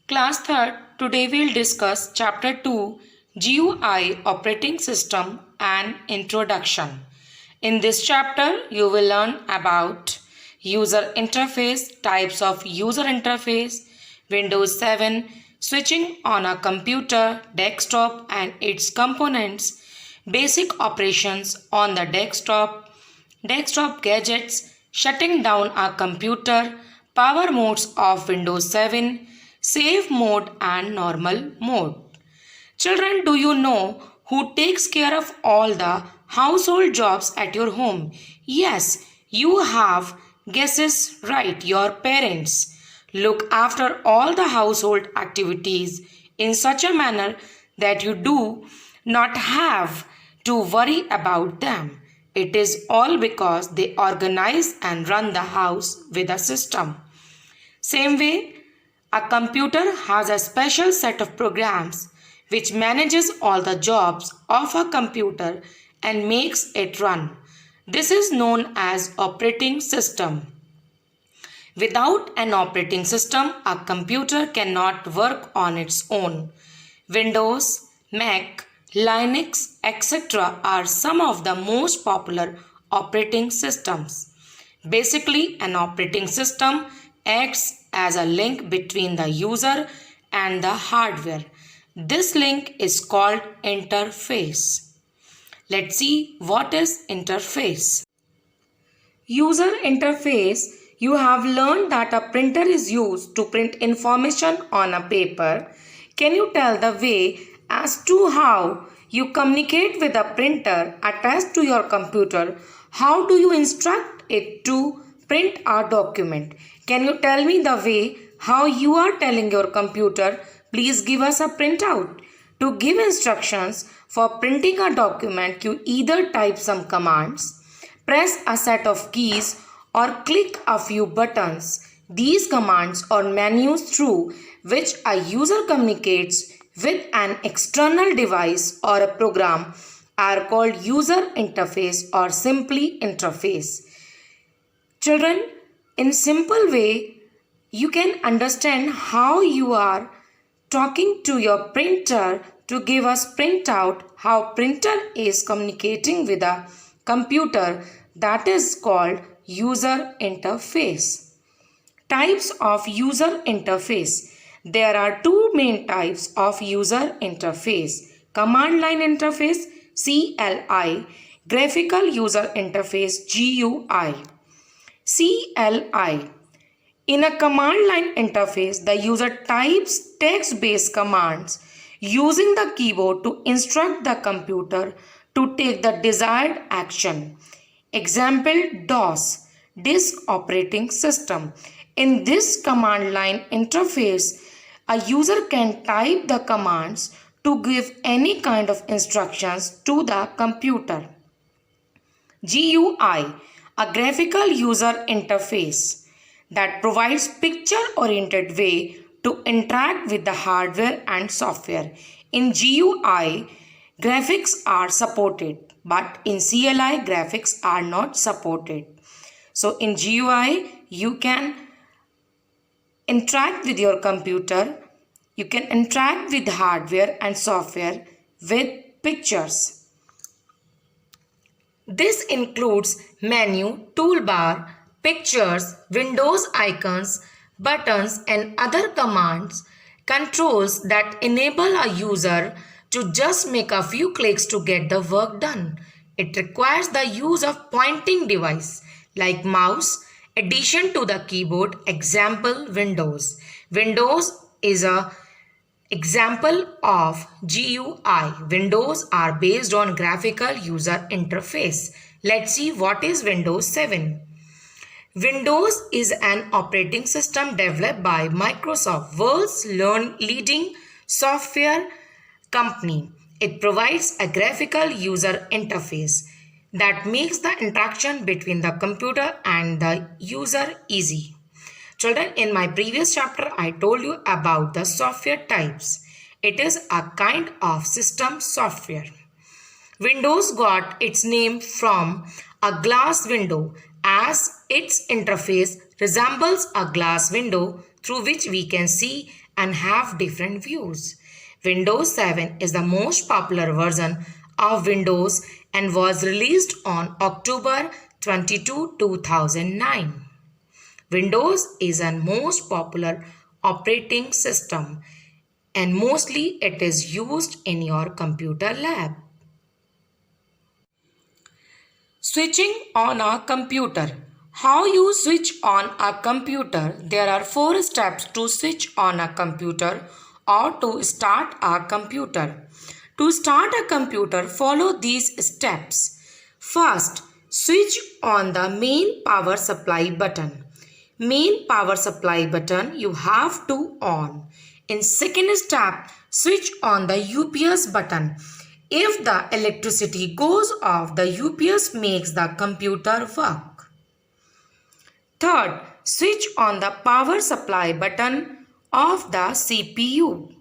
Class 3rd, today we'll discuss Chapter 2 GUI Operating System and Introduction. In this chapter, you will learn about user interface, types of user interface, Windows 7, switching on a computer, desktop and its components, basic operations on the desktop, desktop gadgets, shutting down a computer, power modes of Windows 7, safe mode and normal mode. Children, do you know who takes care of all the household jobs at your home? Yes, you have guesses right, your parents. Look after all the household activities in such a manner that you do not have to worry about them. It is all because they organize and run the house with a system. Same way, a computer has a special set of programs which manages all the jobs of a computer and makes it run. This is known as operating system. Without an operating system, a computer cannot work on its own. Windows, Mac, Linux, etc. are some of the most popular operating systems. Basically, an operating system acts as a link between the user and the hardware. This link is called interface. Let's see what is interface. User interface. You have learned that a printer is used to print information on a paper. Can you tell the way as to how you communicate with a printer attached to your computer? How do you instruct it to print a document? Can you tell me the way how you are telling your computer, please give us a printout? To give instructions for printing a document, you either type some commands, press a set of keys, or click a few buttons. These commands or menus through which a user communicates with an external device or a program are called user interface or simply interface. Children, in simple way, you can understand how you are talking to your printer to give us printout, how printer is communicating with a computer, that is called user interface. Types of user interface. There are two main types of user interface. Command line interface, CLI, graphical user interface, GUI. CLI. In a command line interface, the user types text-based commands using the keyboard to instruct the computer to take the desired action. Example, DOS, Disk Operating System. In this command line interface, a user can type the commands to give any kind of instructions to the computer. GUI, a graphical user interface that provides picture-oriented way to interact with the hardware and software. In GUI, graphics are supported, but in CLI, graphics are not supported. So in GUI, you can interact with your computer, you can interact with hardware and software with pictures. This includes menu, toolbar, pictures, Windows icons, buttons and other commands, controls that enable a user to just make a few clicks to get the work done. It requires the use of pointing device like mouse, addition to the keyboard, example Windows. Windows is a example of GUI. Windows are based on graphical user interface. Let's see what is Windows 7. Windows is an operating system developed by Microsoft, world's leading software company. It provides a graphical user interface that makes the interaction between the computer and the user easy. Children, in my previous chapter, I told you about the software types. It is a kind of system software. Windows got its name from a glass window as its interface resembles a glass window through which we can see and have different views. Windows 7 is the most popular version of Windows and was released on October 22, 2009. Windows is a most popular operating system and mostly it is used in your computer lab. Switching on a computer. How you switch on a computer? There are 4 steps to switch on a computer or to start a computer. To start a computer, follow these steps. First, switch on the main power supply button. Main power supply button you have to on. In second step, switch on the UPS button. If the electricity goes off, the UPS makes the computer work. Third, switch on the power supply button of the CPU.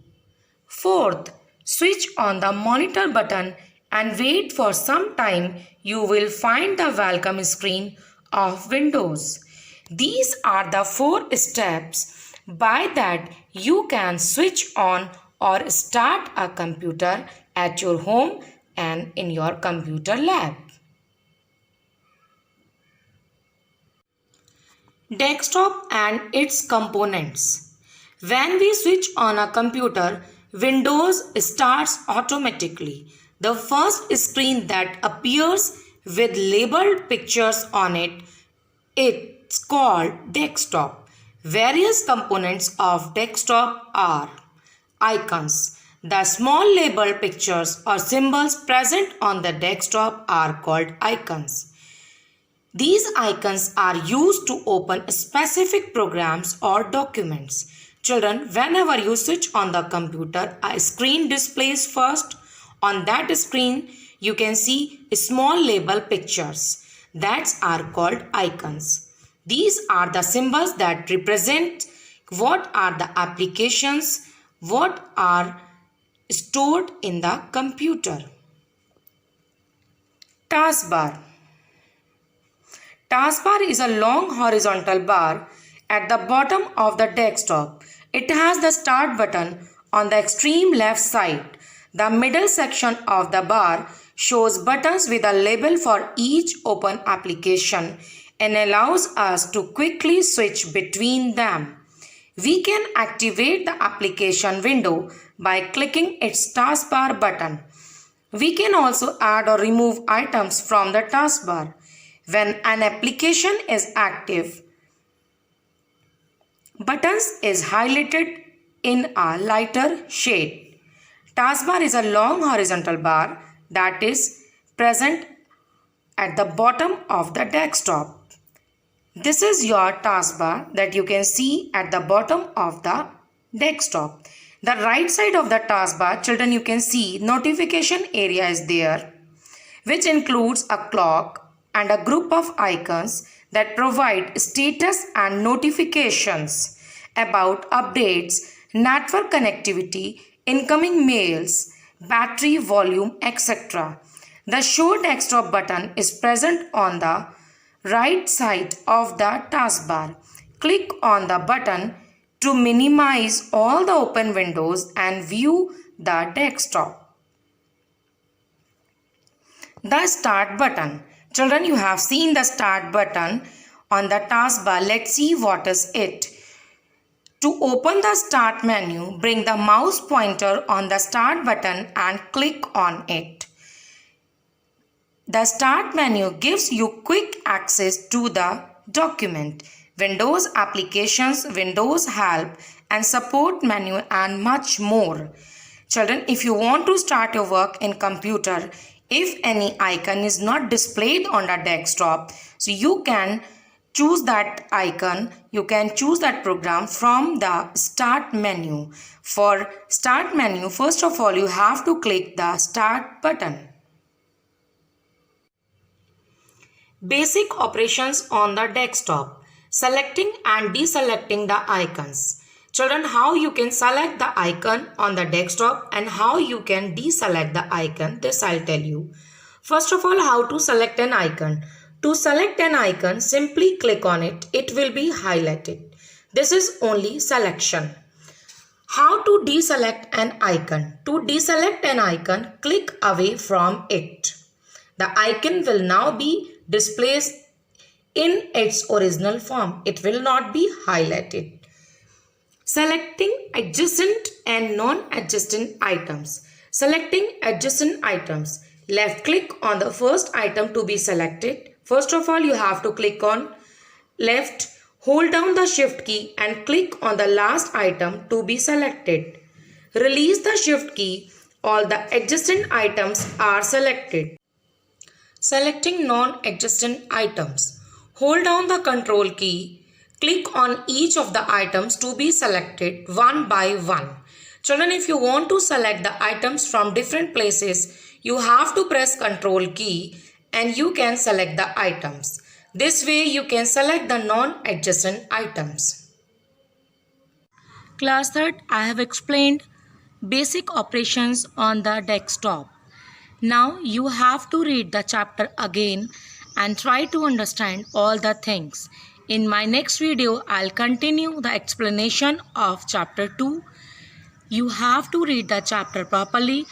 Fourth, switch on the monitor button and wait for some time. You will find the welcome screen of Windows. These are the 4 steps by that you can switch on or start a computer at your home and in your computer lab. Desktop and its components. When we switch on a computer, Windows starts automatically. The first screen that appears with labeled pictures on it, it's called desktop. Various components of desktop are icons. The small labeled pictures or symbols present on the desktop are called icons. These icons are used to open specific programs or documents. Children, whenever you switch on the computer, a screen displays first. On that screen, you can see small label pictures. That are called icons. These are the symbols that represent what are the applications, what are stored in the computer. Taskbar. Taskbar is a long horizontal bar at the bottom of the desktop. It has the start button on the extreme left side. The middle section of the bar shows buttons with a label for each open application and allows us to quickly switch between them. We can activate the application window by clicking its taskbar button. We can also add or remove items from the taskbar. When an application is active, buttons is highlighted in a lighter shade. Taskbar is a long horizontal bar that is present at the bottom of the desktop. This is your taskbar that you can see at the bottom of the desktop. The right side of the taskbar, children, you can see notification area is there, which includes a clock and a group of icons that provide status and notifications about updates, network connectivity, incoming mails, battery volume, etc. The Show Desktop button is present on the right side of the taskbar. Click on the button to minimize all the open windows and view the desktop. The Start button. Children, you have seen the Start button on the taskbar. Let's see what is it. To open the Start menu, bring the mouse pointer on the Start button and click on it. The Start menu gives you quick access to the document, Windows applications, Windows help and support menu and much more. Children, if you want to start your work in computer, if any icon is not displayed on the desktop, so you can choose that icon, you can choose that program from the Start menu. For Start menu, first of all, you have to click the Start button. Basic operations on the desktop. Selecting and deselecting the icons. Children, how you can select the icon on the desktop and how you can deselect the icon, this I'll tell you. First of all, how to select an icon. To select an icon, simply click on it. It will be highlighted. This is only selection. How to deselect an icon? To deselect an icon, click away from it. The icon will now be displayed in its original form. It will not be highlighted. Selecting adjacent and non-adjacent items. Selecting adjacent items. Left click on the first item to be selected. First of all, you have to click on left, hold down the shift key and click on the last item to be selected. Release the shift key. All the adjacent items are selected. Selecting non-adjacent items. Hold down the control key. Click on each of the items to be selected one by one. Children, if you want to select the items from different places, you have to press control key and you can select the items. This way you can select the non-adjacent items. Class 3rd, I have explained basic operations on the desktop. Now you have to read the chapter again and try to understand all the things. In my next video, I'll continue the explanation of chapter 2. You have to read the chapter properly